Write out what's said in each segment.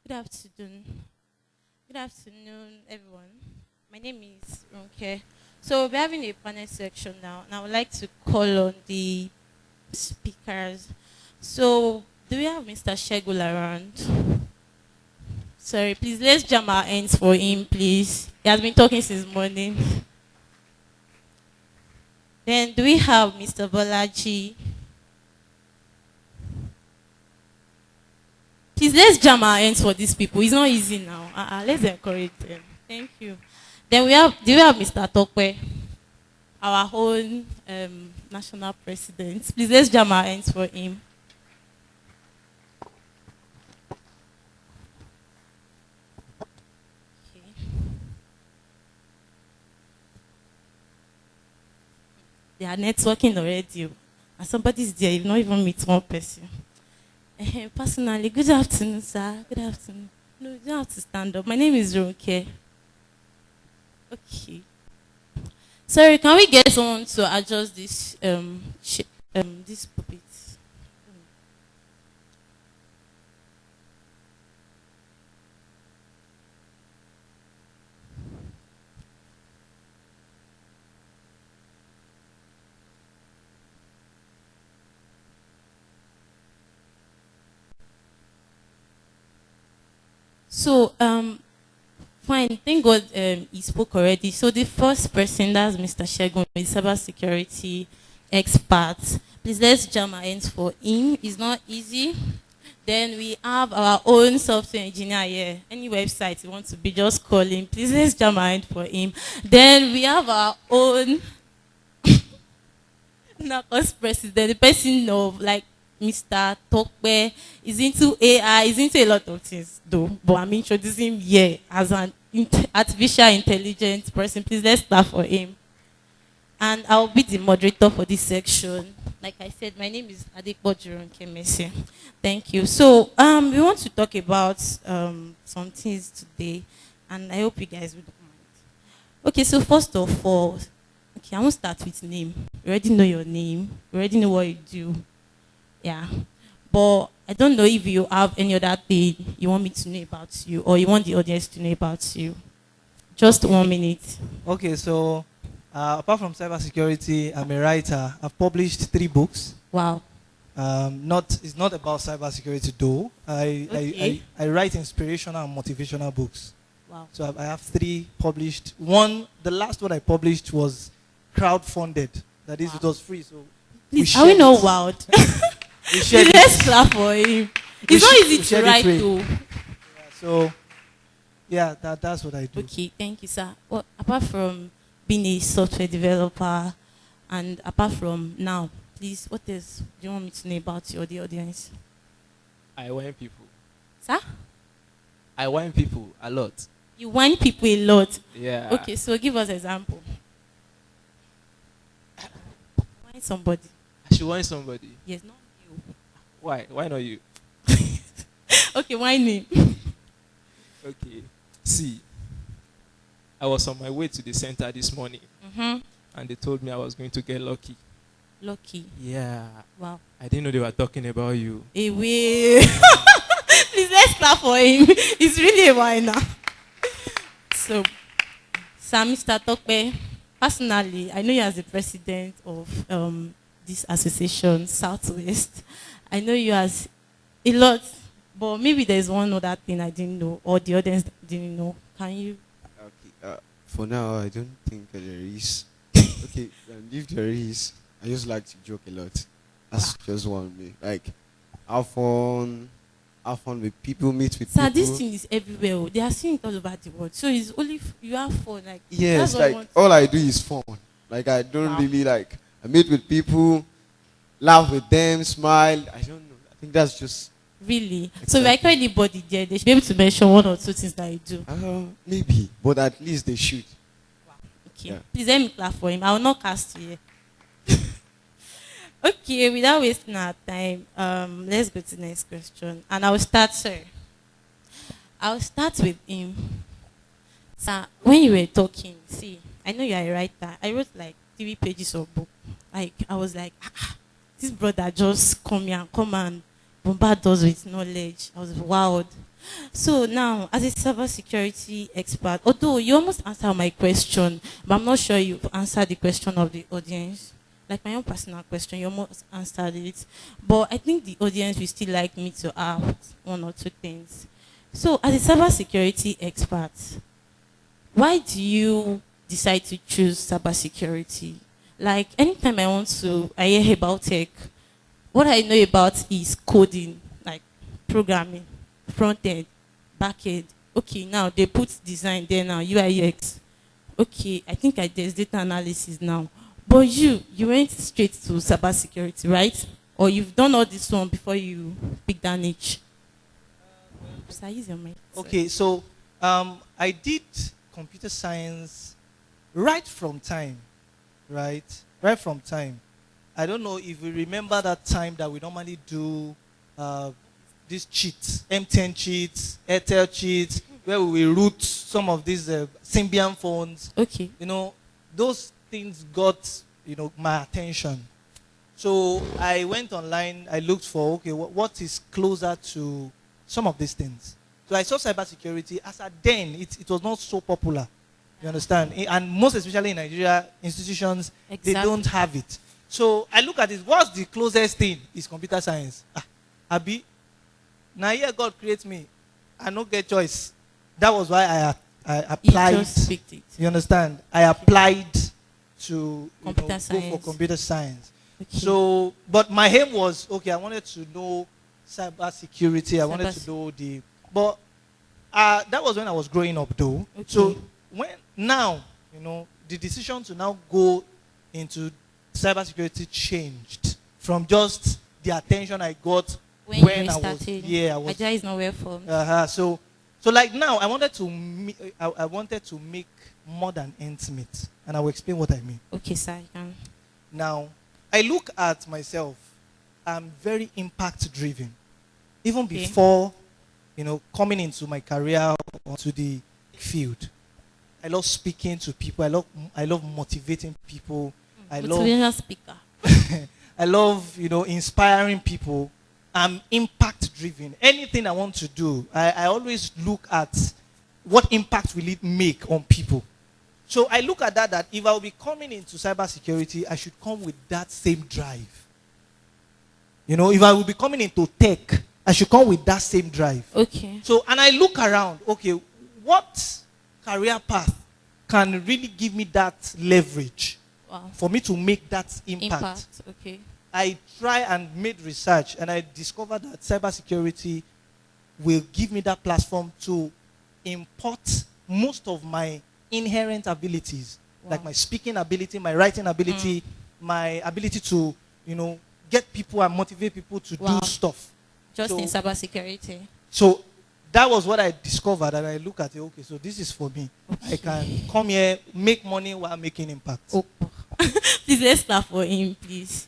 Good afternoon. Good afternoon, everyone. My name is Ronke. So we're having a panel section now, and I would like to call on the speakers. So, do we have Mr. Segun around? Sorry, please let's jam our hands for him, please. He has been talking since morning. Then, do we have Mr. Boluwaji? Please, let's jam our hands for these people. It's not easy now. Let's encourage them. Thank you. Then do we have Mr. Tope, our own national president? Please, let's jam our hands for him. Okay. They are networking already. And somebody's there. You've not even met one person. Personally, good afternoon, sir. Good afternoon. No, you don't have to stand up. My name is Ronke. Okay. Sorry, can we get someone to adjust this puppet? So, fine. Thank God he spoke already. So the first person, that's Mr. Segun, is cybersecurity expert. Please let's jam our hands for him. It's not easy. Then we have our own software engineer here. Any website you want to be, just call him. Please let's jam our hand for him. Then we have our own NACOS president, the person of like Mr. Tope is into AI, is into a lot of things though. But I'm introducing him here as an artificial intelligence person. Please let's start for him. And I'll be the moderator for this section. Like I said, my name is Adekbojuron Kemese. Thank you. So we want to talk about some things today, and I hope you guys would mind. Okay, so first of all, okay, I won't start with name. You already know your name. You already know what you do. Yeah. But I don't know if you have any other thing you want me to know about you, or you want the audience to know about you. Just 1 minute. Okay, so apart from cybersecurity, I'm a writer. I've published 3 books. Wow. It's not about cybersecurity though. I write inspirational and motivational books. Wow. So I have 3 published. The last one I published was crowdfunded. That is, wow. It was free. So please, are we not wild? Let's clap for him. It's not easy to write though. So, yeah, that's what I do. Okay, thank you, sir. Well, apart from being a software developer, and apart from now, please, what else do you want me to know about you or the audience? I wine people. Sir? I wine people a lot. You wine people a lot? Yeah. Okay, so give us an example. Wine somebody. I should wine somebody. Yes, not you. Why? Why not you? Okay, wine me. Okay. See, I was on my way to the center this morning, and they told me I was going to get lucky. Lucky? Yeah. Wow. I didn't know they were talking about you. Away. Please, let's clap for him. He's really a whiner. So, Sir Mr. Tope, personally, I know you as the president of this association, Southwest. I know you as a lot, but maybe there's one other thing I didn't know, or the audience didn't know. Can you? Okay. For now, I don't think there is. Okay, if there is, I just like to joke a lot. That's just one way. Like, have fun with people, meet with Sir, people. this thing is everywhere. They are seeing it all over the world. So it's only you have fun. Like, yes, like all I do is fun. Like I don't really like. I meet with people, laugh with them, smile. I don't know. I think that's just. Really? Exactly. So if I call anybody there, they should be able to mention 1 or 2 things that you do. Maybe, but at least they should. Wow. Okay. Yeah. Please let me clap for him. I will not cast you here. Okay, without wasting our time, let's go to the next question. And I'll start, sir. I'll start with him. Sir, when you were talking, see, I know you are a writer. I wrote like 3 pages of book. Like, I was like, this brother just come and bombard us with knowledge. I was wowed. So now, as a cybersecurity expert, although you almost answered my question, but I'm not sure you've answered the question of the audience. Like my own personal question, you almost answered it. But I think the audience will still like me to ask one or two things. So as a cybersecurity expert, why do you decide to choose cybersecurity? Like anytime I hear about tech, what I know about is coding, like programming, front end, back end. Okay, now they put design there now, UI UX. Okay, I think there's data analysis now. But you went straight to cybersecurity, right? Or you've done all this one before you pick that niche? Okay, so I did computer science right from time. Right from time. I don't know if you remember that time that we normally do these cheats, M10 cheats, Airtel cheats, where we will root some of these Symbian phones. Okay. You know, those things got, my attention. So I went online, I looked for, okay, what is closer to some of these things. So I saw cybersecurity. As at then, it was not so popular. You understand? And most especially in Nigeria, institutions, They don't have it. So I look at it, what's the closest thing is computer science. Abi, now here God creates me. I don't get choice. That was why I applied. You understand? I applied to go for computer science. Okay. So, but my aim was, okay, I wanted to know cybersecurity. I wanted to know but that was when I was growing up though. Okay. So now, the decision to now go into cybersecurity changed from just the attention I got when I was Aja is not well formed. So like now, I wanted to make more than ends meet, and I will explain what I mean. Okay, sir. Now, I look at myself. I'm very impact driven, even before coming into my career or to the field. I love speaking to people. I love motivating people. I love inspiring people. I'm impact driven. Anything I want to do, I always look at what impact will it make on people. So I look at that if I will be coming into cybersecurity, I should come with that same drive. If I will be coming into tech, I should come with that same drive. Okay. So, and I look around, okay, what career path can really give me that leverage for me to make that impact? Okay. I try and made research, and I discovered that cybersecurity will give me that platform to import most of my inherent abilities, like my speaking ability, my writing ability, my ability to, get people and motivate people to do stuff. Just in cybersecurity. So that was what I discovered, and I look at it, okay, so this is for me. Okay. I can come here, make money while making impact. Oh. Please, let's clap for him, please.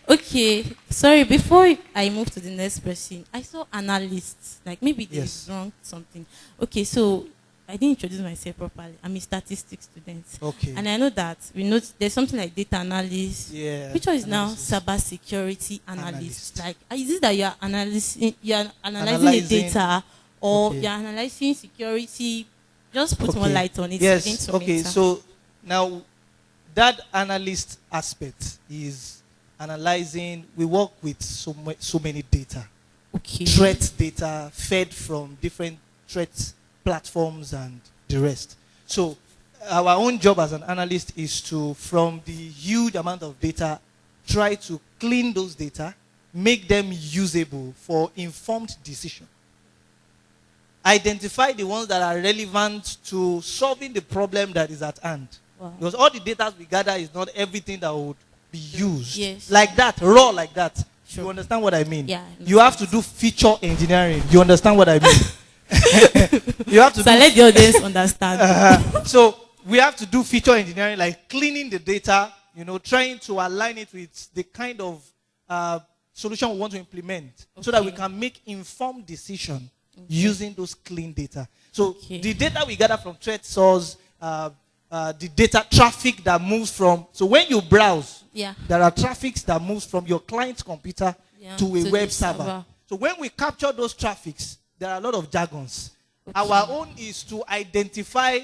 Okay, sorry, before I move to the next person, I saw analysts, like maybe they wrong something. Okay, so I didn't introduce myself properly. I'm a statistics student. Okay. And I know that there's something like data analyst. Yeah. Which one is now cybersecurity analyst? Like, is it that you're analyzing the data, or you're analyzing security? Just put more light on it. Yes. Okay. So now that analyst aspect is analyzing. We work with so many data. Okay. Threat data fed from different threat platforms and the rest. So our own job as an analyst is to, from the huge amount of data, try to clean those data, make them usable for informed decision. Identify the ones that are relevant to solving the problem that is at hand. Wow. Because all the data we gather is not everything that would be used. Yes. Like that, raw like that. Sure. You understand what I mean? Yeah. You have to do feature engineering. You understand what I mean? You have to let the audience understand. So we have to do feature engineering, like cleaning the data, trying to align it with the kind of solution we want to implement, so that we can make informed decision using those clean data. So the data we gather from threat source, the data traffic that moves from, so when you browse, there are traffics that moves from your client's computer to a web server. So when we capture those traffics, there are a lot of jargons. Okay. Our own is to identify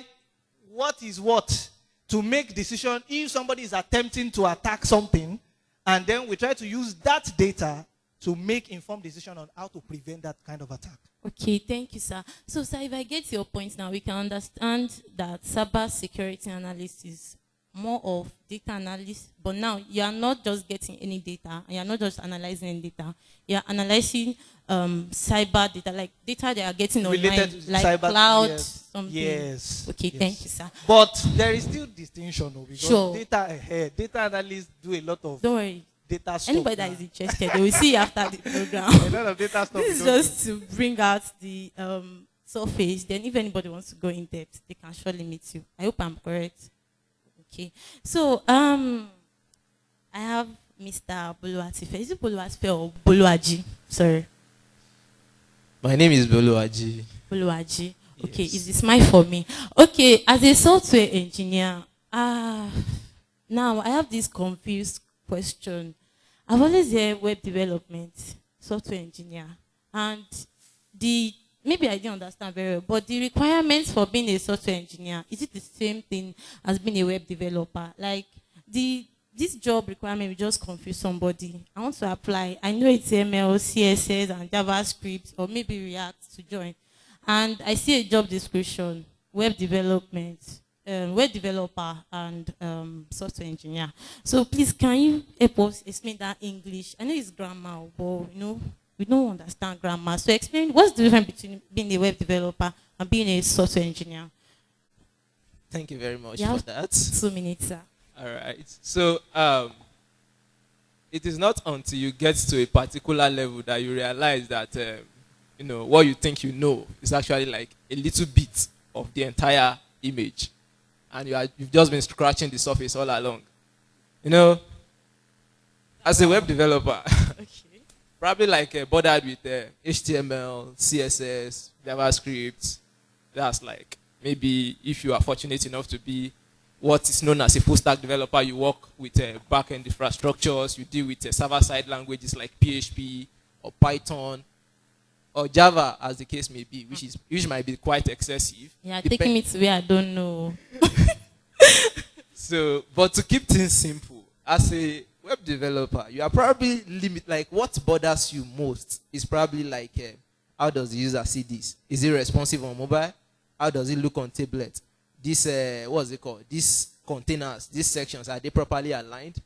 what is what, to make decision if somebody is attempting to attack something, and then we try to use that data to make informed decision on how to prevent that kind of attack. Okay, thank you, sir. So, sir, if I get your point now, we can understand that cyber security analyst is more of data analyst, but now you are not just getting any data, and you are not just analyzing any data, you are analyzing cyber data, like data they are getting Related online, to like cyber, cloud, yes. something. Yes. Okay, yes. thank you, sir. But there is still distinction, though, because Sure. data analysts do a lot of Don't worry. data stuff. Anybody that is interested, they will see you after the program. A lot of data stuff. This is just to bring out the surface. Then if anybody wants to go in depth, they can surely meet you. I hope I'm correct. Okay. So I have Mr. Boluwaji. Is it Boluwaji or Boluwaji? Sorry. My name is Boluwaji. Boluwaji. Okay, Yes. is this my for me? Okay, as a software engineer, now I have this confused question. I've always heard web development, software engineer, and maybe I didn't understand very well, but the requirements for being a software engineer, is it the same thing as being a web developer? Like this job requirement will just confuse somebody. I want to apply. I know it's ML, CSS, and JavaScript, or maybe React to join. And I see a job description, web development, web developer, and software engineer. So please, can you help us explain that English? I know it's grammar, but we don't understand grammar. So explain what's the difference between being a web developer and being a software engineer. Thank you very much You for have that. 2 minutes, sir. All right. So it is not until you get to a particular level that you realize that what you think you know is actually like a little bit of the entire image, and you've just been scratching the surface all along. As a web developer, Okay. probably like bothered with HTML, CSS, JavaScript. That's like maybe if you are fortunate enough to be what is known as a full stack developer, you work with back-end infrastructures, you deal with server-side languages like PHP or Python or Java, as the case may be, which might be quite excessive. Yeah, taking me to where I don't know. So, but to keep things simple, as a web developer, you are probably like what bothers you most is probably like how does the user see this? Is it responsive on mobile? How does it look on tablet? This what's it called? These containers, these sections, are they properly aligned?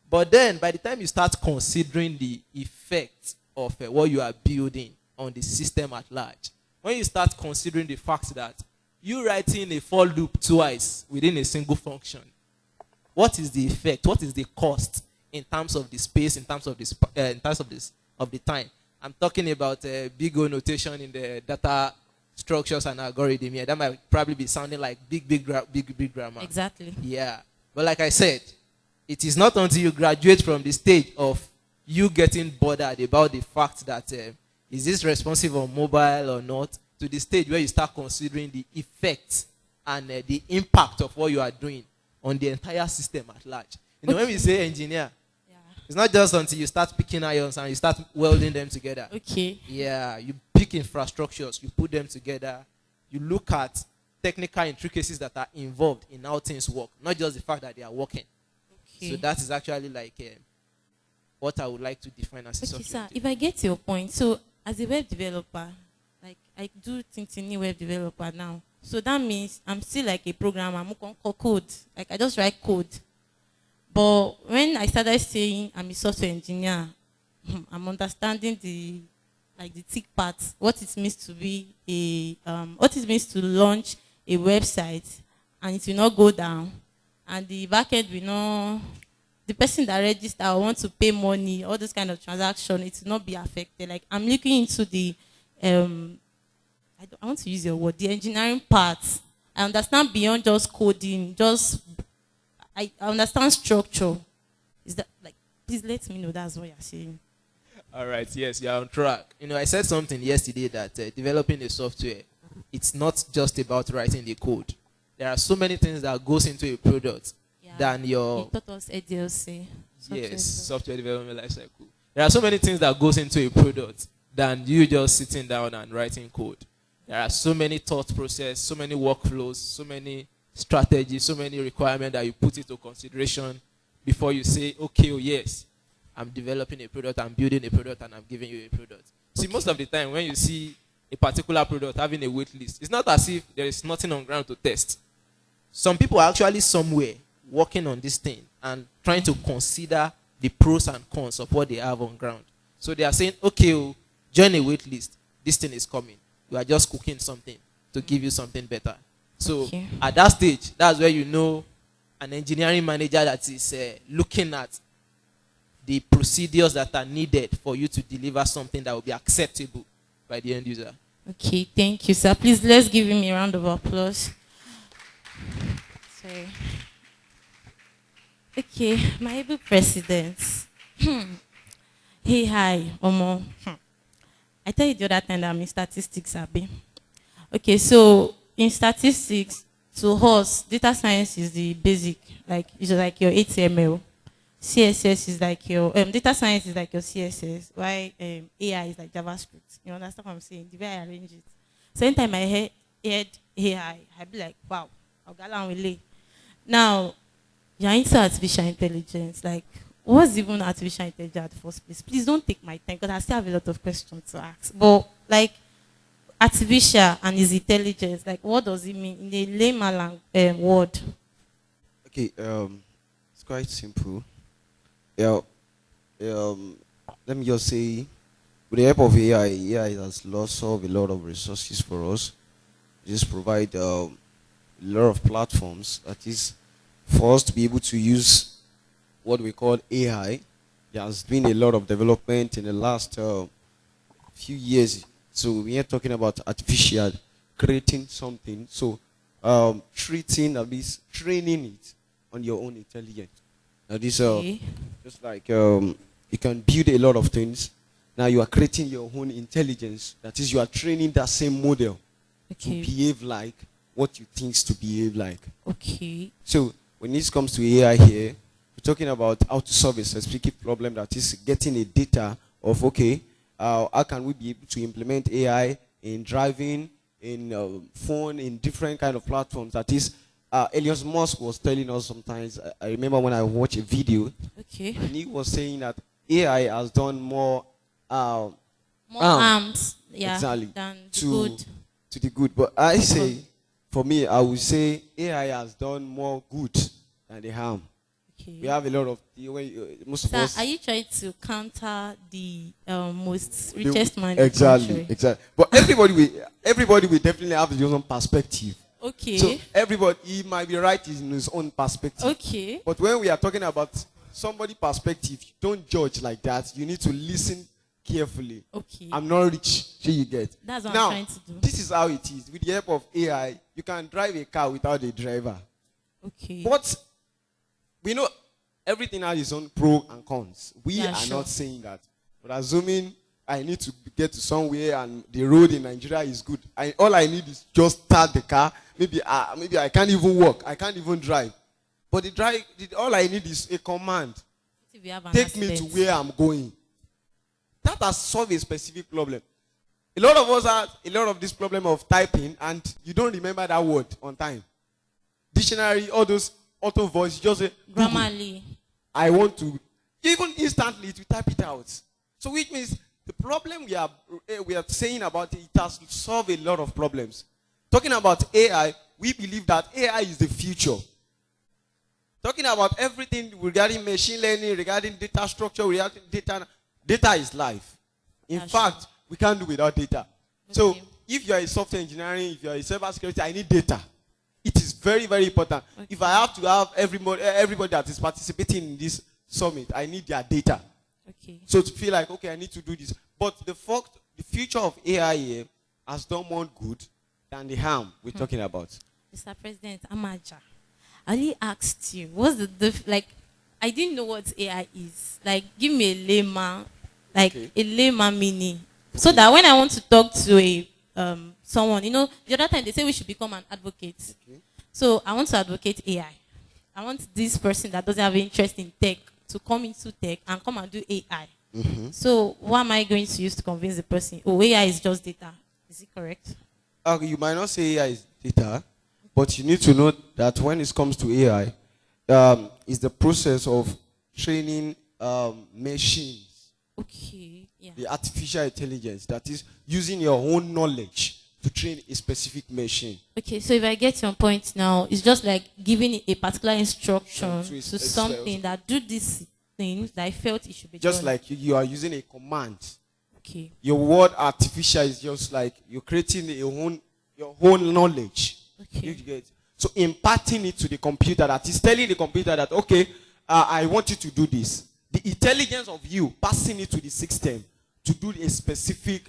But then by the time you start considering the effect of what you are building on the system at large, when you start considering the fact that you writing a for loop twice within a single function, what is the effect? What is the cost in terms of the space, in terms of this, of the time? I'm talking about big O notation in the data structures and algorithm here. That might probably be sounding like big grammar. Exactly. Yeah. But like I said, it is not until you graduate from the stage of you getting bothered about the fact that is this responsive on mobile or not, to the stage where you start considering the effects and the impact of what you are doing on the entire system at large. When we say engineer, it's not just until you start picking irons and you start welding them together. Okay. Yeah, you pick infrastructures, you put them together, you look at technical intricacies that are involved in how things work, not just the fact that they are working. Okay. So that is actually like what I would like to define as a software sir, engineer. if I get your point, so as a web developer, like I do things in a web developer now. So that means I'm still like a programmer. I'm going to code. Like I just write code. But when I started saying I'm a software engineer, I'm understanding the tick part, what it means to be what it means to launch a website, and it will not go down, and the backend will not, the person that register or want to pay money, all this kind of transaction, it will not be affected. Like I'm looking into the I want to use your word, the engineering part. I understand beyond just coding, I understand structure. Is that like, please let me know that's what you're saying. All right, yes, you're on track. I said something yesterday that developing a software, it's not just about writing the code. There are so many things that goes into a product than your... You taught us ADLC. Yes, software development lifecycle. There are so many things that goes into a product than you just sitting down and writing code. There are so many thought process, so many workflows, so many strategies, so many requirements that you put into consideration before you say, okay, oh yes, I'm developing a product, I'm building a product, and I'm giving you a product. See, most of the time when you see a particular product having a wait list, it's not as if there is nothing on ground to test. Some people are actually somewhere working on this thing and trying to consider the pros and cons of what they have on ground. So they are saying, okay, oh, join a wait list. This thing is coming. You are just cooking something to give you something better. So at that stage, that's where you know an engineering manager that is looking at the procedures that are needed for you to deliver something that will be acceptable by the end user. Okay, thank you, sir. Please, let's give him a round of applause. Sorry. Okay, my able president. Hey, hi, Omo. I tell you the other time that I'm in statistics, Abi. Okay, so in statistics, to us, data science is the basic, like it's like your HTML. CSS is like your data science is like your CSS. Why AI is like JavaScript. You understand what I'm saying? The way I arrange it. So anytime I heard AI, I'd be like, wow, I'll get along with it. Now, you're into artificial intelligence. Like, what's even artificial intelligence at the first place? Please don't take my time because I still have a lot of questions to ask. But like, artificial and its intelligence, like, what does it mean in a layman word? Okay, it's quite simple. Yeah, let me just say, with the help of AI has solved a lot of resources for us. It just provide a lot of platforms that is for us to be able to use what we call AI. There has been a lot of development in the last few years. So we are talking about artificial, creating something. So treating, at least training it on your own intelligence. Now this just like you can build a lot of things. Now you are creating your own intelligence. That is, you are training that same model to behave like what you think to behave like. Okay. So when this comes to AI here, we're talking about how to solve a specific problem, that is getting a data of, okay, how can we be able to implement AI in driving, in phone, in different kind of platforms. That is, Elon Musk was telling us sometimes, I remember when I watched a video, and he was saying that AI has done more arms, yeah, exactly, than to the good. But I say, for me, I would say AI has done more good than the harm. Okay. We have a lot of most of us. Are you trying to counter the most richest man in the country? Exactly. But everybody will definitely have his own perspective. Okay. So everybody, he might be right in his own perspective. Okay. But when we are talking about somebody's perspective, don't judge like that. You need to listen carefully. Okay. I'm not rich. So you get. That's what I'm trying to do. This is how it is. With the help of AI, you can drive a car without a driver. Okay. But we know everything has its own pros and cons. We are not saying that. But assuming I need to get to somewhere and the road in Nigeria is good, all I need is just start the car. Maybe I can't even walk. I can't even drive. But all I need is a command. Take me to where I'm going. That has solved a specific problem. A lot of us have a lot of this problem of typing and you don't remember that word on time. Dictionary, all those auto voice, just say, Grammarly. I want to, even instantly to type it out. So which means the problem we are saying about it has solved a lot of problems. Talking about AI, we believe that AI is the future. Talking about everything regarding machine learning, regarding data structure, regarding data is life. In fact, we can't do without data. Okay. So if you are a software engineering, if you are a cybersecurity, I need data. It is very, very important. Okay. If I have to have everybody that is participating in this summit, I need their data. Okay. So to feel like, okay, I need to do this. But the future of AI here has done more good than the harm we're talking about. Mr. President Amaja, I only asked you, what's the I didn't know what AI is. Like, give me a layman, a layman meaning. Okay. So that when I want to talk to a someone, the other time they say we should become an advocate. Okay. So I want to advocate AI. I want this person that doesn't have interest in tech to come into tech and come and do AI. So what am I going to use to convince the person? Oh, AI is just data. Is it correct? Okay, you might not say AI is data, but you need to know that when it comes to AI, it's the process of training machines, Okay. Yeah. the artificial intelligence, that is using your own knowledge to train a specific machine. Okay, so if I get your point now, it's just like giving a particular instruction To to something that do this thing that I felt it should be Just done. like you are using a command. Okay. Your word artificial is just like you're creating your own knowledge. Okay. You get? So imparting it to the computer, that is telling the computer that, okay, I want you to do this. The intelligence of you passing it to the system to do a specific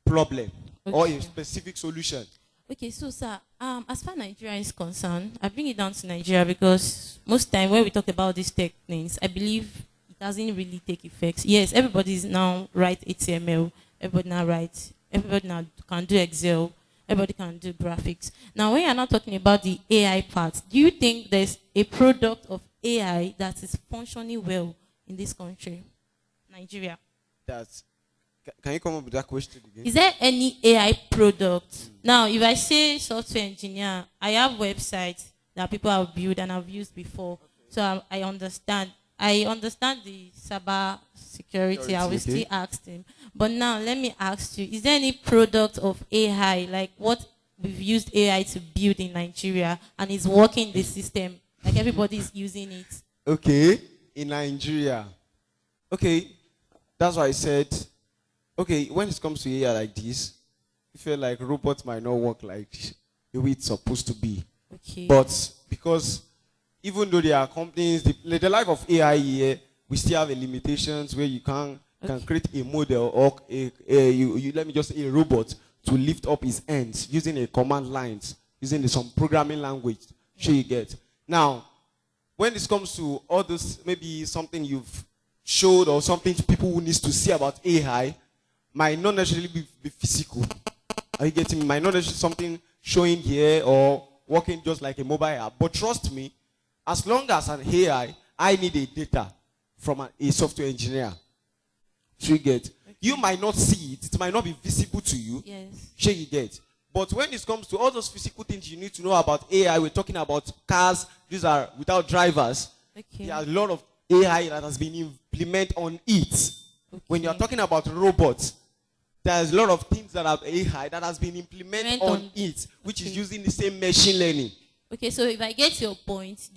problem or a specific solution. Okay, so sir, as far as Nigeria is concerned, I bring it down to Nigeria because most time when we talk about these tech things, I believe it doesn't really take effect. Yes, everybody is now write HTML, everybody now can do Excel, everybody can do graphics. Now, when you're not talking about the AI part, do you think there's a product of AI that is functioning well in this country, Nigeria? Can you come up with that question again? Is there any AI product? Now, if I say software engineer, I have websites that people have built and I've used before. So I understand. I understand the cyber security. I will still ask him. But now, let me ask you, is there any product of AI, like what we've used AI to build in Nigeria and is working the system? Like everybody is using it. Okay, in Nigeria. Okay, that's why I said, okay, when it comes to AI like this, I feel like robots might not work like the way it's supposed to be. Okay. But because even though there are companies, the life of AI here, we still have limitations where you can create a model or let me just say a robot to lift up his hands using a command lines, using some programming language. Sure you get. Now, when it comes to all this, maybe something you've showed or something people who needs to see about AI, might not necessarily be physical. Are you getting me? Might not necessarily something showing here or working just like a mobile app. But trust me, as long as an AI, I need a data from a software engineer. So you get. You might not see it. It might not be visible to you. Yes. So you get. But when it comes to all those physical things you need to know about AI, we're talking about cars. These are without drivers. Okay. There are a lot of AI that has been implemented on it. Okay. When you're talking about robots, there's a lot of things that have AI that has been implemented on it, which is using the same machine learning. Okay, so if I get your point,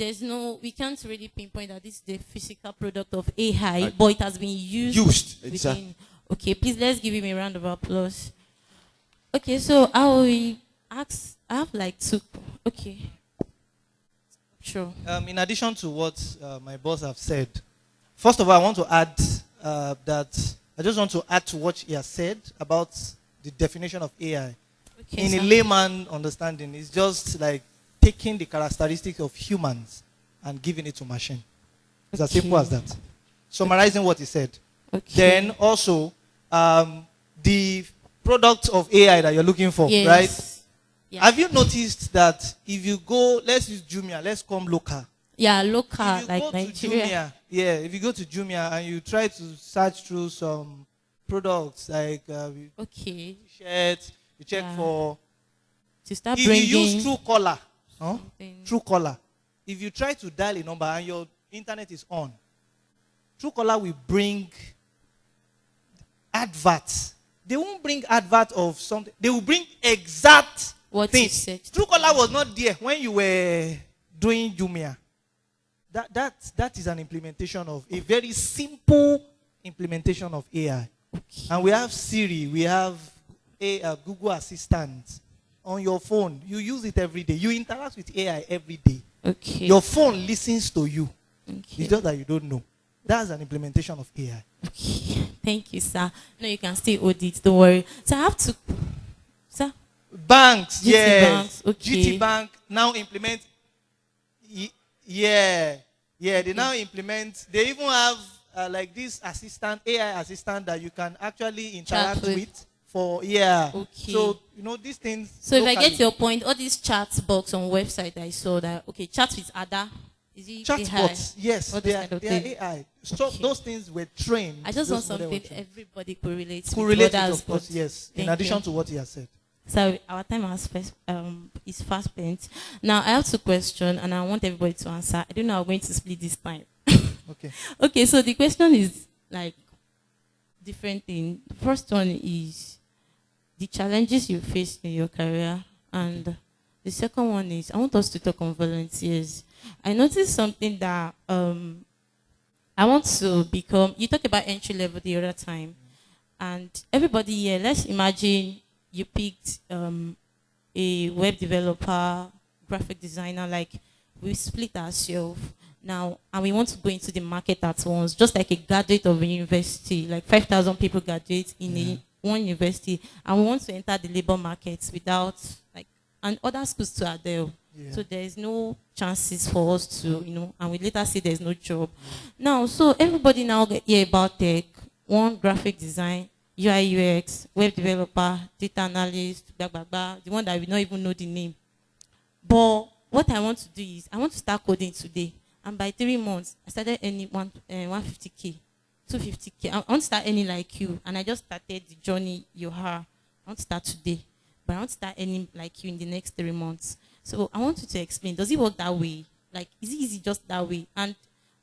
we can't really pinpoint that this is the physical product of AI, but it has been used. Within. Okay, please let's give him a round of applause. Okay, so I have like two. Okay. Sure. In addition to what my boss have said, first of all, I want to add that I just want to add to what he has said about the definition of AI. Okay, in a layman understanding, it's just like taking the characteristics of humans and giving it to machine. It's as simple as that. Summarizing what he said. Okay. Then also, the product of AI that you're looking for, right? Yeah. Have you noticed that if you go, let's use Jumia, let's come local. Yeah, local, like Nigeria. Jumia, if you go to Jumia and you try to search through some products like shirts, you check for. To start if bringing. You use Truecaller, if you try to dial a number and your internet is on, Truecaller will bring adverts. They won't bring adverts of something. They will bring exact what things. Truecaller was not there when you were doing Jumia. That is an implementation of a very simple implementation of AI. Okay. And we have Siri, we have a Google Assistant on your phone. You use it every day. You interact with AI every day. Okay. Your phone listens to you. Okay. It's just that you don't know. That's an implementation of AI. Okay. Thank you, sir. No, you can still audit. Don't worry. So I have to, sir. Banks, GT Banks. Okay. GT Bank now implement. They now implement. They even have like this assistant, AI assistant that you can actually interact with. Okay. So these things. So locally. If I get your point, all these chat box on website I saw that chat with Ada Is it Chatbots, yes, All they those are, kind of they are thing. AI. So Okay. those things were trained. I just want those models were something trained. everybody could relate to. Could relate with, others, of course, but yes. In thank addition you. to what he has said. So our time is fast spent. Now I have two questions and I want everybody to answer. I don't know how I'm going to split this time. Okay. Okay, so the question is like different thing. The first one is the challenges you faced in your career, and the second one is I want us to talk on volunteers. I noticed something that I want to become. You talked about entry level the other time, and everybody here. Let's imagine you picked a web developer, graphic designer. Like we split ourselves now, and we want to go into the market at once, just like a graduate of a university. Like 5,000 people graduate in one university, and we want to enter the labor market without like, and other schools too are there. Yeah. So there is no chances for us to, and we later say there's no job. Now, so everybody now hear about tech, one graphic design, UI UX, web developer, data analyst, blah, blah, blah, the one that we don't even know the name. But what I want to do is I want to start coding today. And by 3 months, I started earning 150K, 250K. I want to start earning like you. And I just started the journey you have. I want to start today. But I want to start earning like you in the next 3 months. So I want you to explain, does it work that way? Like, is it easy just that way? And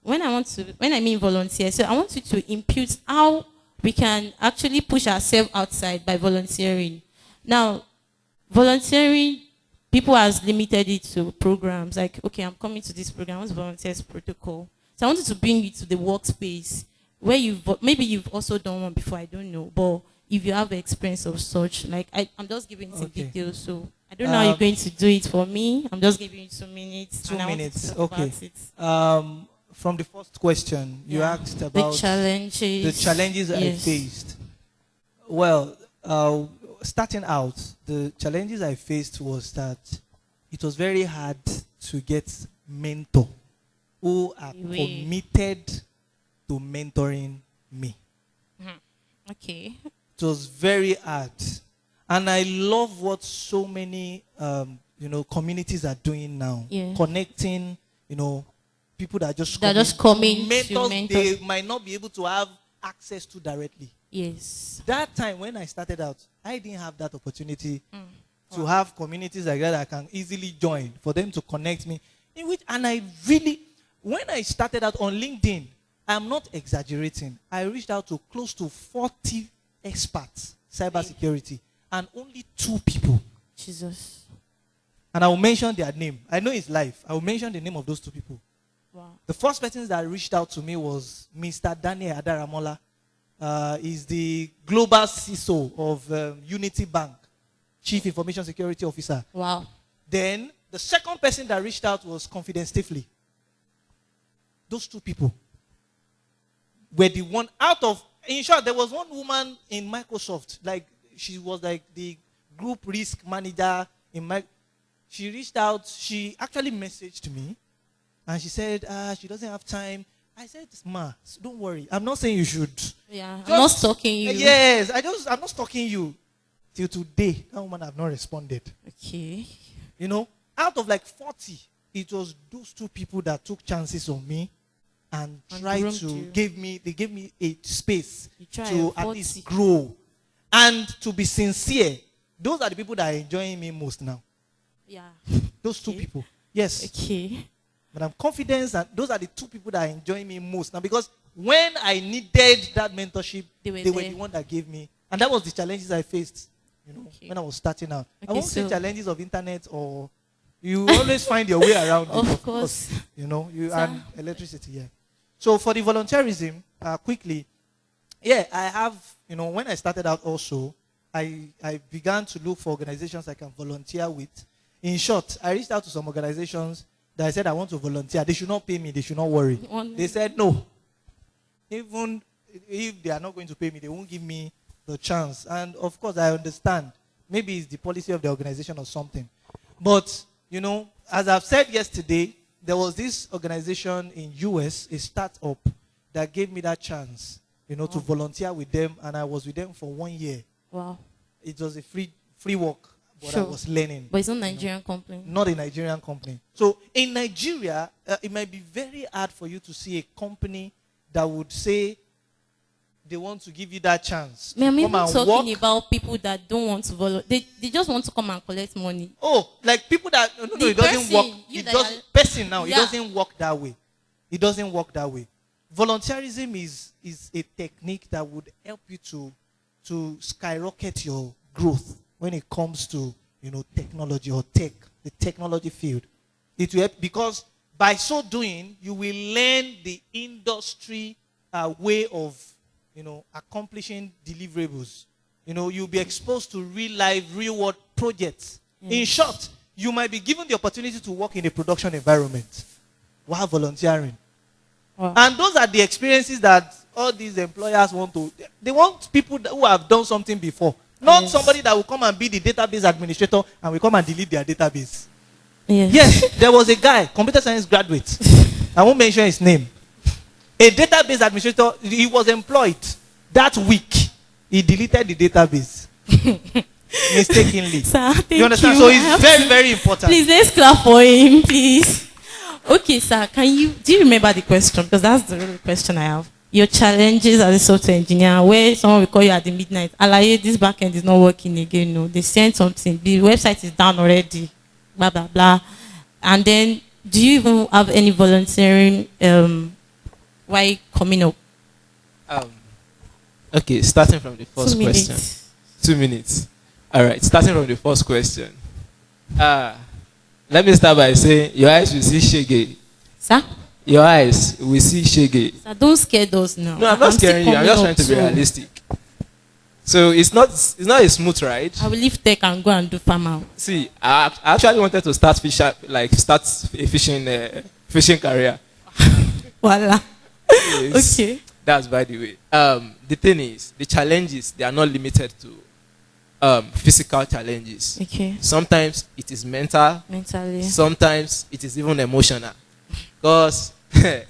when I mean volunteer, so I want you to impute how we can actually push ourselves outside by volunteering. Now, volunteering, people has limited it to programs. Like, okay, I'm coming to this program, what's volunteers protocol? So I wanted to bring you to the workspace where maybe you've also done one before, I don't know. But if you have experience of such, like I'm just giving some details, so I don't know how you're going to do it for me. I'm just giving you 2 minutes. 2 minutes, okay. okay. From the first question, you asked about the challenges I faced. Well, starting out, the challenges I faced was that it was very hard to get mentor who are committed to mentoring me. Okay. It was very hard. And I love what so many, communities are doing now. Yeah. Connecting, people that are just coming mentors to mentor. they might not be able to have access to directly. Yes. That time when I started out, I didn't have that opportunity to have communities like that I can easily join for them to connect me. And I really, when I started out on LinkedIn, I'm not exaggerating. I reached out to close to 40 experts, cybersecurity, and only 2 people. Jesus. And I will mention their name. I know it's live. I will mention the name of those 2 people. Wow. The first person that reached out to me was Mr. Daniel Adaramola. He's the global CISO of Unity Bank, Chief Information Security Officer. Wow. Then the second person that reached out was Confidence Stifley. Those 2 people were the one out of, in short, there was one woman in Microsoft, like she was like the group risk manager in she reached out, she actually messaged me and she said, she doesn't have time. I said, Ma, don't worry. I'm not saying you should. Yeah, I'm not stalking you. Yes, I'm not stalking you. Till today, that woman have not responded. Okay. Out of like 40, it was those 2 people that took chances on me and tried to they gave me a space to at least grow. And to be sincere, those are the people that are enjoying me most now. Yeah. Those 2 people. Yes. Okay. But I'm confident that those are the 2 people that are enjoying me most now, because when I needed that mentorship, they were the one that gave me. And that was the challenges I faced, when I was starting out. I won't say challenges of internet, or you always find your way around it. Of course. And electricity, yeah. So for the volunteerism, quickly, I have, when I started out also, I began to look for organizations I can volunteer with. In short, I reached out to some organizations that I said I want to volunteer. They should not pay me. They should not worry. They said no. Even if they are not going to pay me, they won't give me the chance. And of course, I understand. Maybe it's the policy of the organization or something. But, as I've said yesterday, there was this organization in US, a startup, that gave me that chance, to volunteer with them. And I was with them for 1 year. Wow. It was a free work. but I Sure. was learning. But it's not Nigerian company. Not a Nigerian company. So in Nigeria, it might be very hard for you to see a company that would say they want to give you that chance. Me, I'm to even come and talking work. about people that don't want to volunteer. They just want to come and collect money. Oh, like people that no, The it doesn't person, work. you It that doesn't are- person now. Yeah. It doesn't work that way. It doesn't work that way. Volunteerism is a technique that would help you to skyrocket your growth when it comes to technology or tech, the technology field. It will help because by so doing you will learn the industry way of accomplishing deliverables. You'll be exposed to real life, real world projects. In short, you might be given the opportunity to work in a production environment while volunteering. Wow. And those are the experiences that all these employers want to. They want people who have done something before. Not Yes. somebody that will come and be the database administrator and will come and delete their database. Yes. Yes, there was a guy, computer science graduate. I won't mention his name. A database administrator, he was employed. That week, he deleted the database. Mistakenly. Sir, thank You understand? you. So I have it's very, to- very important. Please, let's clap for him, please. Okay, sir, do you remember the question? Because that's the real question I have. Your challenges as a software engineer, where someone will call you at the midnight. Alaye, this backend is not working again. No, they sent something. The website is down already. Blah, blah, blah. And then, do you even have any volunteering why coming up? Okay, starting from the first 2 minutes. question. 2 minutes. All right, starting from the first question. Let me start by saying your eyes will see shege. Sir? Your eyes will see shege. Sir, don't scare us now. No, I'm not still scaring you. I'm coming just up trying to be too. realistic. So it's not a smooth ride. I will leave tech and go and do farmer. See, I actually wanted to start a fishing career. Voila. Yes. Okay. That's by the way. The thing is, the challenges, they are not limited to physical challenges. Okay. Sometimes it is mental. Mentally. Sometimes it is even emotional. Because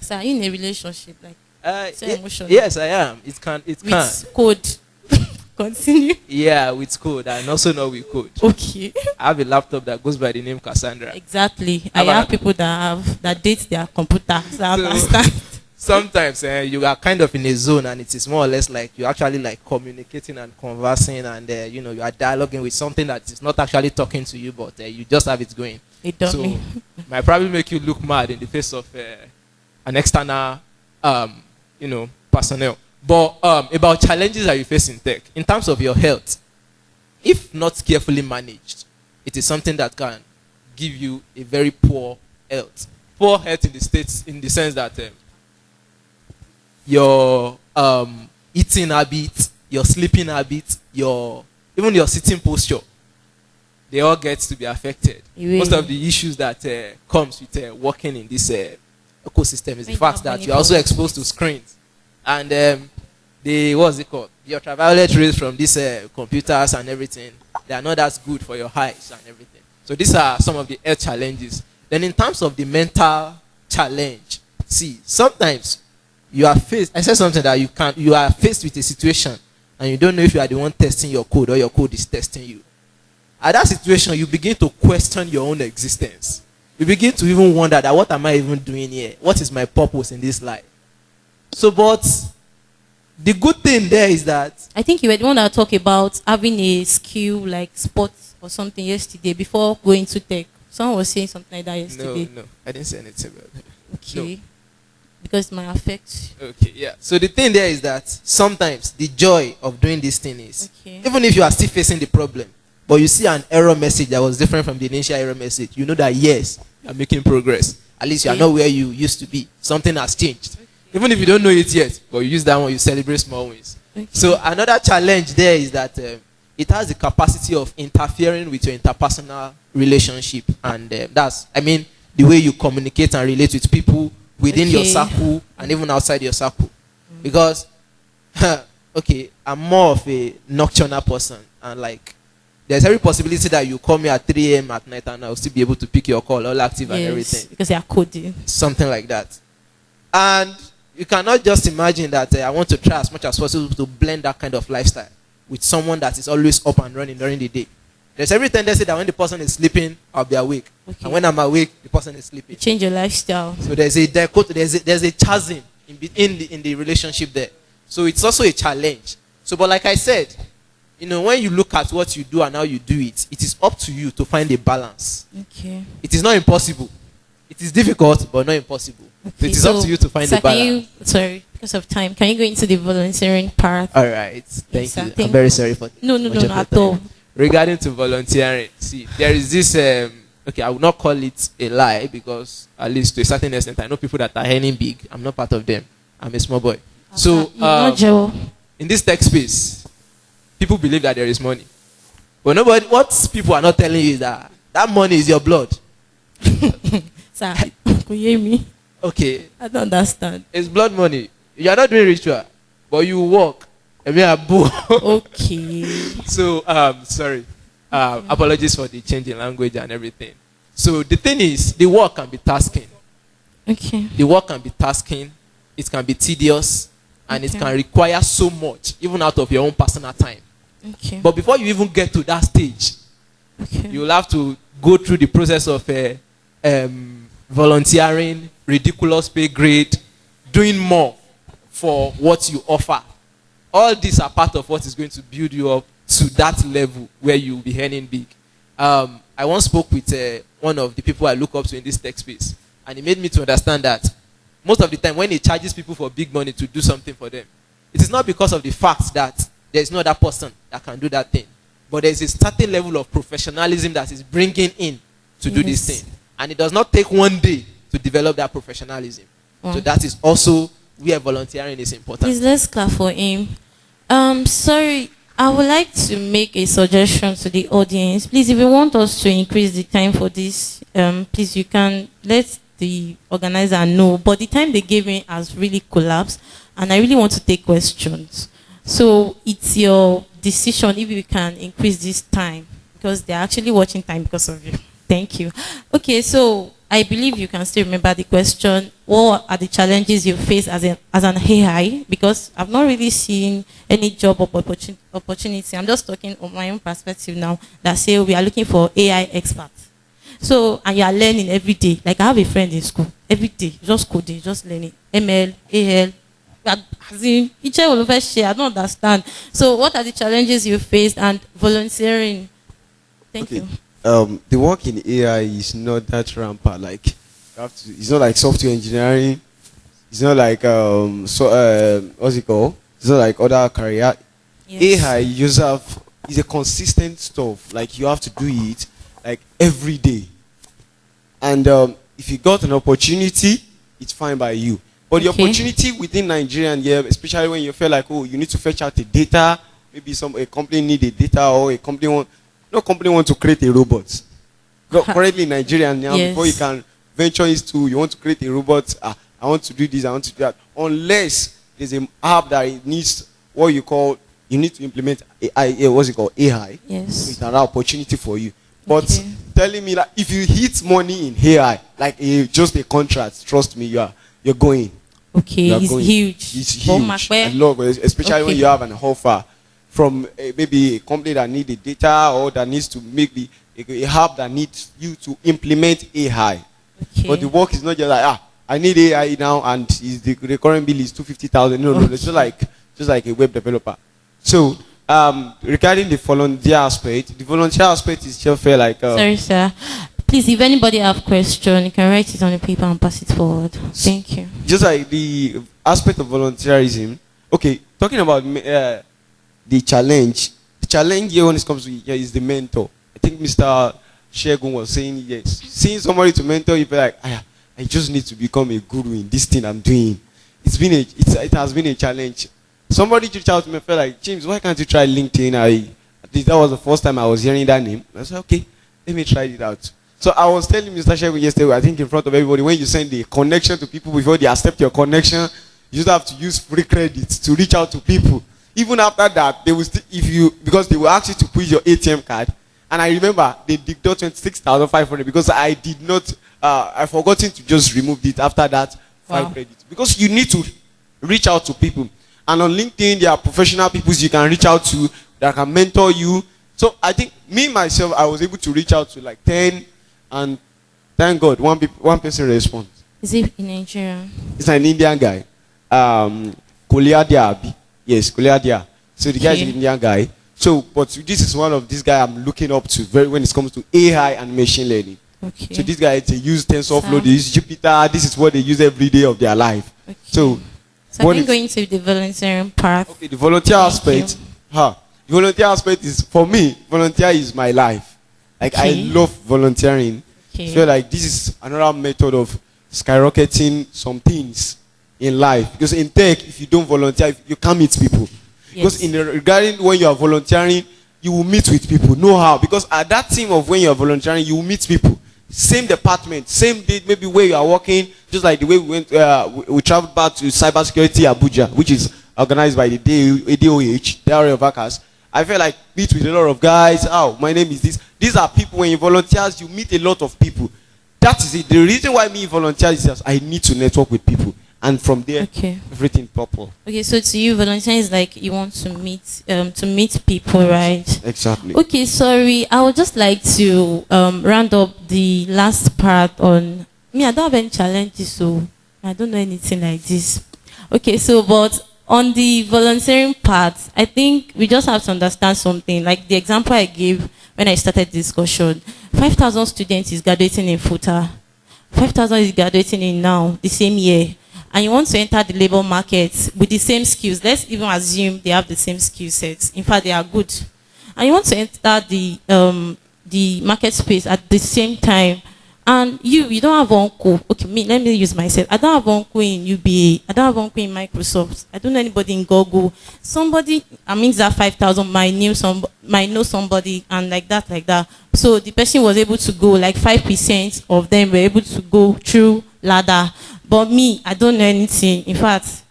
So are you in a relationship so emotional? yes, I am. It can. With code? Continue. Yeah, with code and also not with code. Okay. I have a laptop that goes by the name Cassandra. Exactly. I Have have I- people that date their computer. So I So- understand. Sometimes you are kind of in a zone and it is more or less like you're actually like communicating and conversing and you are dialoguing with something that is not actually talking to you, but you just have it going. It done So me. might probably make you look mad in the face of an external personnel. But about challenges that you face in tech, in terms of your health, if not carefully managed, it is something that can give you a very poor health. Poor health in the sense that your eating habits, your sleeping habits, even your sitting posture, they all get to be affected. Really? Most of the issues that comes with working in this ecosystem is the When you fact have that many you're also problems. exposed to screens. And what's it called? The ultraviolet rays from these computers and everything, they are not as good for your eyes and everything. So these are some of the health challenges. Then in terms of the mental challenge, see, sometimes you are faced, I said something that you are faced with a situation and you don't know if you are the one testing your code or your code is testing you. At that situation, you begin to question your own existence. You begin to even wonder that what am I even doing here? What is my purpose in this life? So, but the good thing there is that I think you were the one that talked about having a skill like sports or something yesterday before going to tech. Someone was saying something like that yesterday. no, I didn't say anything about it. Okay. Because it might affect. Okay, yeah. So the thing there is that sometimes the joy of doing this thing is, Okay. even if you are still facing the problem, but you see an error message that was different from the initial error message, you know that yes, you are making progress. At least you are Okay. not where you used to be. Something has changed. Even if you don't know it yet, but you use that one, you celebrate small wins. Okay. So another challenge there is that it has the capacity of interfering with your interpersonal relationship, and the way you communicate and relate with people within your Okay. circle and even outside your circle. Because, okay, I'm more of a nocturnal person, and like, there's every possibility that you call me at 3 a.m. at night and I'll still be able to pick your call, all active and everything. Because they are coding. Something like that. And you cannot just imagine that I want to try as much as possible to blend that kind of lifestyle with someone that is always up and running during the day. There's every tendency that when the person is sleeping, I'll be awake. Okay. And when I'm awake, the person is sleeping. You change your lifestyle. So there's a chasm in the relationship there. So it's also a challenge. So, but like I said, when you look at what you do and how you do it, it is up to you to find a balance. Okay. It is not impossible. It is difficult, but not impossible. Okay. So it is up to you to find a balance. Because of time, can you go into the volunteering part? All right. Thank Yes, you. I'm very sorry for No, much of your at time. all. Regarding to volunteering, see, there is this, okay, I would not call it a lie because at least to a certain extent, I know people that are earning big. I'm not part of them. I'm a small boy. So, in this tech space, people believe that there is money. But what people are not telling you is that money is your blood. Sir, can you hear me? Okay. I don't understand. It's blood money. You are not doing ritual, but you work. Okay. So, sorry. Apologies for the change in language and everything. So, the thing is, the work can be tasking. Okay. The work can be tasking. It can be tedious. And it can require so much, even out of your own personal time. Okay. But before you even get to that stage, you will have to go through the process of volunteering, ridiculous pay grade, doing more for what you offer. All these are part of what is going to build you up to that level where you will be earning big. I once spoke with one of the people I look up to in this tech space, and he made me to understand that most of the time when he charges people for big money to do something for them, it is not because of the fact that there is no other person that can do that thing, but there is a certain level of professionalism that is bringing in to do this thing. And it does not take one day to develop that professionalism. So that is also where volunteering is important. Please, let's clap for him. Sorry, I would like to make a suggestion to the audience. Please, if you want us to increase the time for this, please, you can let the organizer know. But the time they gave me has really collapsed, and I really want to take questions. So it's your decision if you can increase this time, because they're actually watching time because of you. Thank you. Okay, so I believe you can still remember the question. What are the challenges you face as an AI? Because I've not really seen any job opportunity. I'm just talking on my own perspective now that say we are looking for AI experts. So, and you are learning every day. Like I have a friend in school, every day, just coding, just learning. ML, AL, as in, each all over share. I don't understand. So what are the challenges you faced and volunteering? Thank you. The work in AI is not that rampant. Like, it's not like software engineering. It's not like what's it called? It's not like other career. Yes. AI, is a consistent stuff. Like you have to do it like every day. And if you got an opportunity, it's fine by you. But the opportunity within Nigeria, especially when you feel like, oh, you need to fetch out the data. Maybe a company need the data, or a company want to create a robot. Currently in Nigeria now, before you can venture into, you want to create a robot. I want to do this, I want to do that. Unless there's an app that it needs what you need to implement AI. What's it called? AI. Yes. So it's another opportunity for you. But telling me that if you hit money in AI, like just a contract, trust me, you're going. Okay, it's huge. It's huge. Especially when you have an offer from maybe a company that needs the data, or that needs to make a hub that needs you to implement AI. Okay. But the work is not just like, I need AI now, and the current bill is 250,000. No, it's just like a web developer. So regarding the volunteer aspect, is just feel like. Sorry, sir. Please, if anybody have question, you can write it on the paper and pass it forward. Thank you. Just like the aspect of volunteerism. Okay, talking about the challenge. The challenge here when it comes to is the mentor. I think Mr. Segun was saying yes. Seeing somebody to mentor, you feel like, I just need to become a guru in this thing I'm doing. It has been a challenge. Somebody reached out to me and felt like, James, why can't you try LinkedIn? At least that was the first time I was hearing that name. I said, okay, let me try it out. So I was telling Mr. Segun yesterday, I think in front of everybody, when you send the connection to people before they accept your connection, you just have to use free credits to reach out to people. Even after that, they will still, because they will ask you to put your ATM card. And I remember they deduct 26,500 because I did not, I forgotten to just remove it after that 5 credits. Because you need to reach out to people. And on LinkedIn, there are professional people you can reach out to that can mentor you. So I think me myself, I was able to reach out to like 10, and thank God one person responds. Is it in Nigeria? It's an Indian guy. Koliadia Abi. Yes, Koliadia. So the guy is an Indian guy. So, but this is one of these guy I'm looking up to very when it comes to AI and machine learning. Okay. So these guys, they use TensorFlow, they use Jupyter. This is what they use every day of their life. Okay. So I think going to the volunteering part. Okay, the volunteer aspect. The volunteer aspect is, for me, volunteer is my life. Like, I love volunteering. I feel like this is another method of skyrocketing some things in life. Because in tech, if you don't volunteer, you can't meet people. Because regarding when you are volunteering, you will meet with people. Know how? Because at that time of when you are volunteering, you will meet people. Same department, same day, maybe where you are working. Just like the way we went, we traveled back to cybersecurity Abuja, which is organized by the DOH, Diary of Hackers. I feel like meet with a lot of guys. Oh, my name is this. These are people. When you volunteers, you meet a lot of people. That is it. The reason why me volunteer is just I need to network with people, and from there, everything proper. Okay, so to you, volunteering is like you want to meet people, right? Exactly. Okay, sorry. I would just like to round up the last part on me. I don't have any challenges, so I don't know anything like this. Okay, so but on the volunteering part, I think we just have to understand something. Like the example I gave when I started the discussion, 5,000 students is graduating in FUTA. 5,000 is graduating in now, the same year. And you want to enter the labor market with the same skills. Let's even assume they have the same skill sets. In fact, they are good. And you want to enter the market space at the same time. And you don't have uncle. Okay, let me use myself. I don't have uncle in UBA. I don't have uncle in Microsoft. I don't know anybody in Google. Somebody, I mean, that 5,000 might know somebody, and like that. So the person was able to go, like 5% of them were able to go through ladder. But me, I don't know anything. In fact,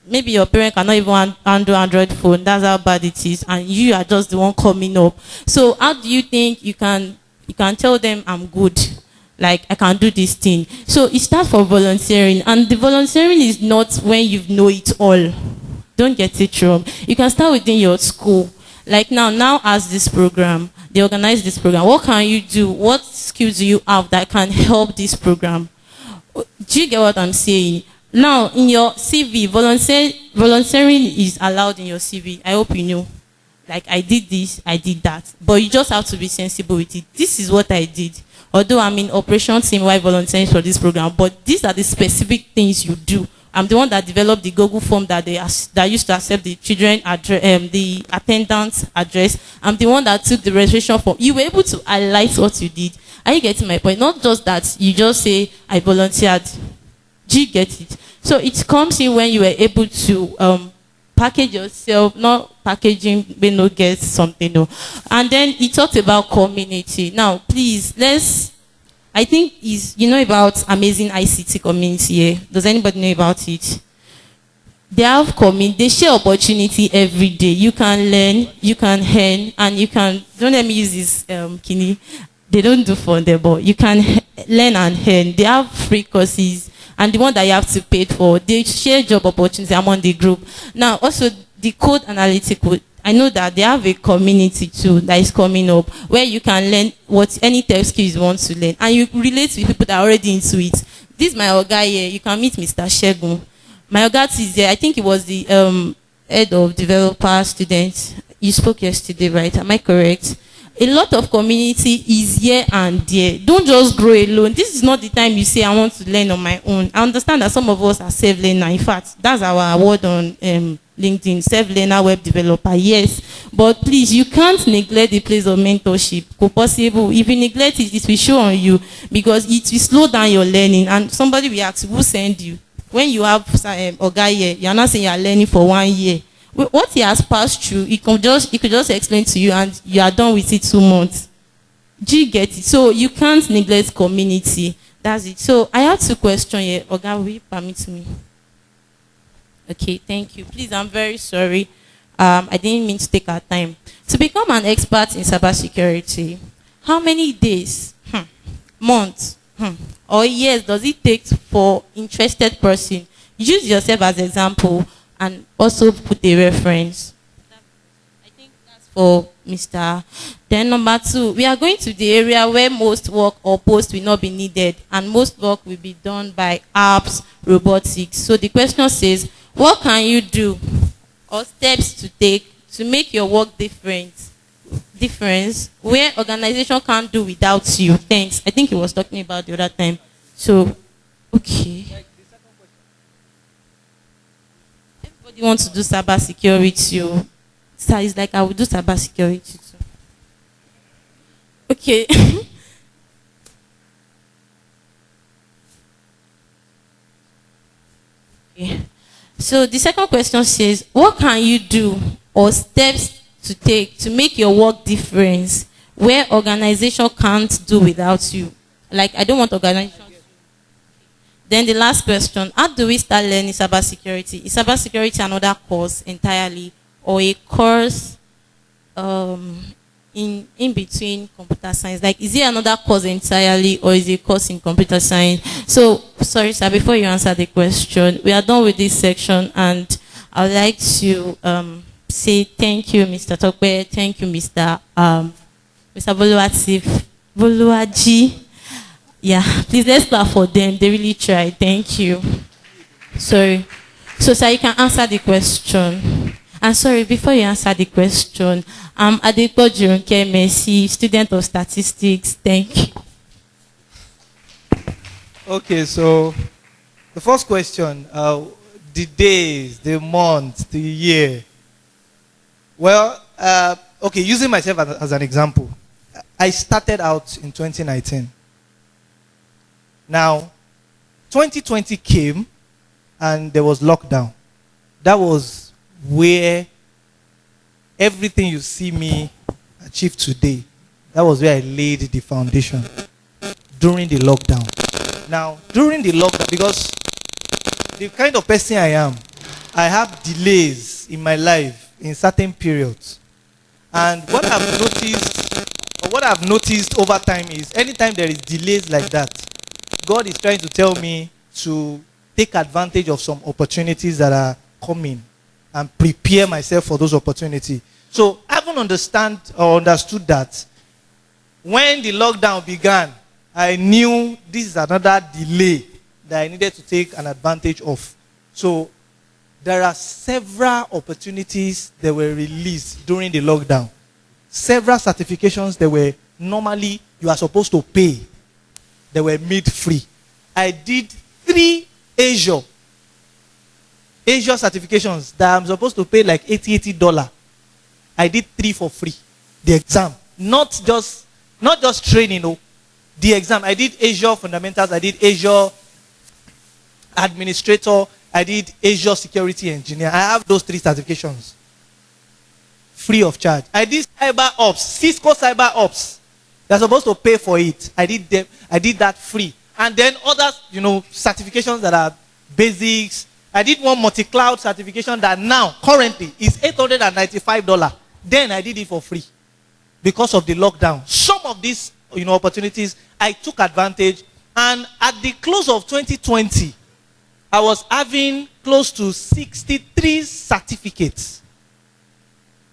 maybe your parent cannot even handle Android phone. That's how bad it is. And you are just the one coming up. So how do you think you can tell them I'm good? Like, I can do this thing. So it starts for volunteering. And the volunteering is not when you know it all. Don't get it wrong. You can start within your school. Like now as this program, they organize this program. What can you do? What skills do you have that can help this program? Do you get what I'm saying? Now, in your CV, volunteering is allowed in your CV. I hope you know. Like, I did this, I did that. But you just have to be sensible with it. This is what I did. Although I'm in operation team while volunteering for this program, but these are the specific things you do. I'm the one that developed the Google form that used to accept the children address, the attendance address. I'm the one that took the registration form. You were able to highlight what you did. Are you getting my point? Not just that you just say, I volunteered. Do you get it? So it comes in when you were able to package yourself, not packaging, but no get something. No. And then he talked about community. Now, please, I think you know about Amazing ICT community here. Does anybody know about it? They have they share opportunity every day. You can learn, you can earn, and you can, don't let me use this, Kini. They don't do for them, but you can learn and earn. They have free courses, and the one that you have to pay for, they share job opportunity among the group. Now, also, the code analytical, I know that they have a community too that is coming up where you can learn any tech skills you want to learn, and you relate with people that are already into it. This is my Oga here. You can meet Mr. Segun. My Oga is there. I think he was the head of developer students. You spoke yesterday, right? Am I correct? A lot of community is here and there. Don't just grow alone. This is not the time you say, I want to learn on my own. I understand that some of us are self-learner. In fact, that's our award on LinkedIn, self-learner web developer. Yes, but please, you can't neglect the place of mentorship. Possible. If you neglect it, it will show on you because it will slow down your learning. And somebody will ask, who sent you? When you have a guy here, you're not saying you're learning for 1 year. What he has passed through, he could just explain to you, and you are done with it 2 months. Do you get it? So you can't neglect community. That's it. So I have 2 questions here. Oga, will you permit me? Okay, thank you. Please, I'm very sorry. I didn't mean to take our time. To become an expert in cybersecurity, how many days, months, or years does it take for interested person? Use yourself as example and also put a reference. I think that's for Mr. Then number 2, we are going to the area where most work or posts will not be needed, and most work will be done by apps, robotics. So the question says, what can you do or steps to take to make your work difference where organization can't do without you? Thanks. I think he was talking about the other time. So, okay. Everybody wants to do cyber security. So it's like, I will do cyber security too. Okay. Okay. So the second question says, what can you do or steps to take to make your work difference where organization can't do without you? Like, I don't want organization. Then the last question, how do we start learning cybersecurity? Is cybersecurity another course entirely or a course in between computer science? Like, is it another course entirely or is it a course in computer science? So, sorry, sir, before you answer the question, we are done with this section, and I would like to say thank you, Mr. Tope, thank you, Mr. Boluwaji. Yeah, please let's clap for them. They really tried. Thank you. Sorry. So, sir, you can answer the question. And sorry, before you answer the question, I'm Adepo Jurunke Messi, student of statistics. Thank you. Okay, so the first question, the days, the month, the year. Well, okay, using myself as an example, I started out in 2019. Now, 2020 came and there was lockdown. That was where everything you see me achieve today, that was where I laid the foundation during the lockdown. Now, during the lockdown, because the kind of person I am, I have delays in my life in certain periods. And what I've noticed over time is anytime there is delays like that, God is trying to tell me to take advantage of some opportunities that are coming and prepare myself for those opportunities. So I haven't understood that. When the lockdown began, I knew this is another delay that I needed to take an advantage of. So there are several opportunities that were released during the lockdown. Several certifications that were normally you are supposed to pay. They were made free. I did 3 Azure certifications that I'm supposed to pay like $80. I did 3 for free. The exam. Not just training, no. The exam. I did Azure Fundamentals, I did Azure Administrator, I did Azure Security Engineer. I have those 3 certifications. Free of charge. I did Cyber Ops, Cisco Cyber Ops. They're supposed to pay for it. I did that free. And then other, certifications that are basics. I did one multi-cloud certification that now, currently, is $895. Then I did it for free because of the lockdown. Some of these, opportunities, I took advantage. And at the close of 2020, I was having close to 63 certificates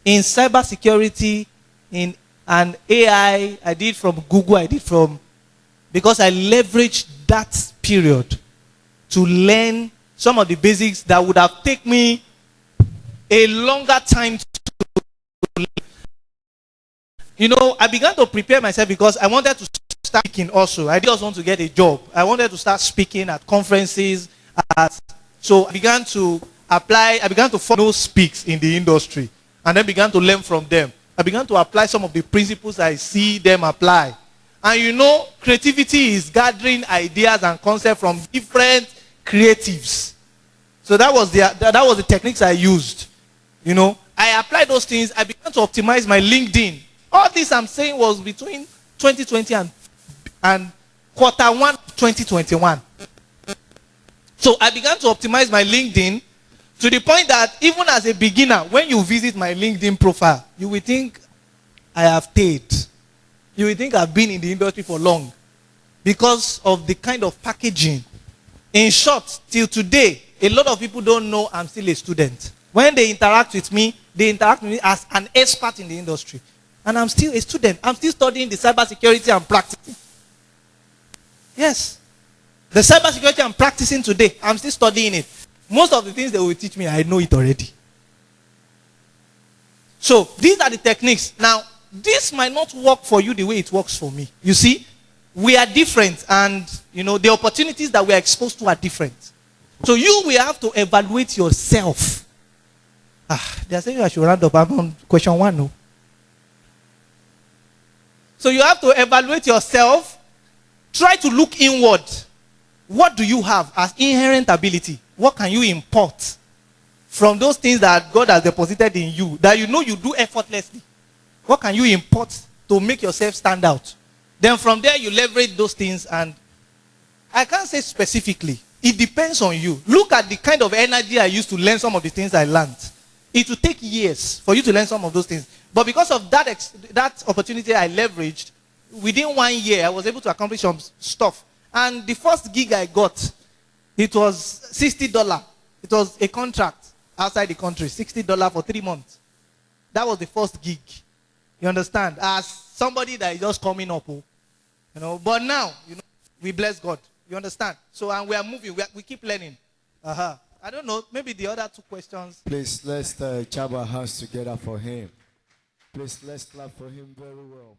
in cybersecurity, in and AI. I did from Google, because I leveraged that period to learn some of the basics that would have taken me a longer time to learn. I began to prepare myself because I wanted to start speaking also. I just want to get a job. I wanted to start speaking at conferences. So I began to apply. I began to follow speaks in the industry and then began to learn from them. I began to apply some of the principles I see them apply. And creativity is gathering ideas and concepts from different creatives. So that was the techniques I used. I applied those things. I began to optimize my LinkedIn. All this I'm saying was between 2020 and Q1 2021. So I began to optimize my LinkedIn to the point that even as a beginner, when you visit my LinkedIn profile, you will think I have stayed. You will think I've been in the industry for long because of the kind of packaging. In short, till today, a lot of people don't know I'm still a student. When they interact with me as an expert in the industry And I'm still a student. I'm still studying the cybersecurity and practicing. Yes. The cybersecurity I'm practicing today, I'm still studying it. Most of the things they will teach me, I know it already. So these are the techniques. Now, this might not work for you the way it works for me. You see, we are different, and the opportunities that we are exposed to are different. So you will have to evaluate yourself. They are saying I should round up. I'm on question 1. No. So you have to evaluate yourself. Try to look inward. What do you have as inherent ability? What can you import from those things that God has deposited in you that you do effortlessly? What can you import to make yourself stand out? Then from there you leverage those things, and I can't say specifically. It depends on you. Look at the kind of energy I used to learn some of the things I learned. It will take years for you to learn some of those things. But because of that opportunity I leveraged, within 1 year I was able to accomplish some stuff. And the first gig I got, it was $60. It was a contract outside the country, $60 for 3 months. That was the first gig. You understand? As somebody that is just coming up, But now, we bless God. You understand? So, and we are moving. We keep learning. I don't know. Maybe the other 2 questions. Please, let's jab our hands together for him. Please, let's clap for him very well.